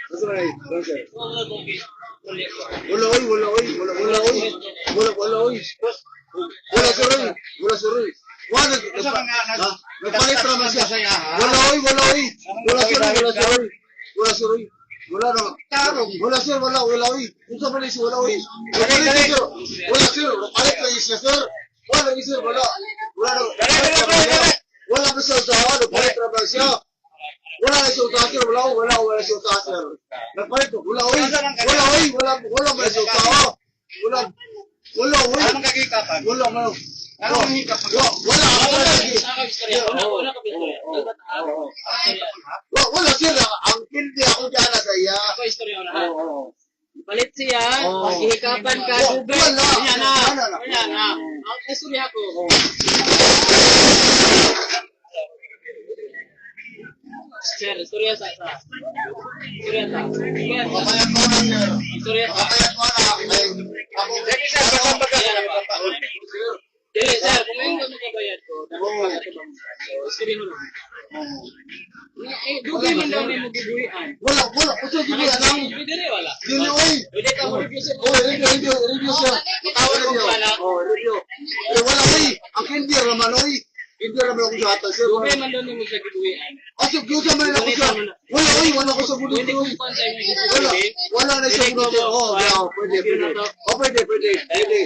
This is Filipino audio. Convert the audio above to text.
Asa na sir? Wala oy, wala oy, wala wala oy. Wala oy. Wala sir oy. Wala sir oy. Wala nagpalit naman siya. Wala oy, wala oy. Wala sir oy, wala sir oy. Wala sir oy. Wala na. Wala sir, wala oy. Unsa man si wala oy. Wala sir, palit lang siya sir. Wala ni sir, wala. Wala. Wala pa siya sa palit naman siya. Wala na siya sa sir, wala siya sa sir. Nagpalit ko, wala oy. Wala man siya sa. Wala oy. Ano magkakikapan? Wala man. Ano hikap mo? Wala sir, ang hindi ako diyan sa iya. Ako istorya na. Palit siya, maghihikapan ka, dugay. Wala. Wala na. Ang istorya ko. Sir, istorya sa. Istorya sa. Papayag ko na sir. Istorya sa. Papayag ko na. Ako Lagi sir, pagkabaga. Dili, sir, kung may mo kabayad ko, dapat pagkatubang. Istorya mo lang. Dugay man daw may maguguhian. wala. Ito hindi alam. Dili, wala. Dili oy. Pwede ka mo review sir. Review sir. Tawag review. Review. Wala oy. Ang hindi raman oy. Hindi raman ako sa atas sir. Dugay man daw mo sa gibuhian. Aso gyud man ako sa. Wala ko sa bulit Pwede oy. kung pantay mo yung Wala na sa bulit. Pwede. Pwede.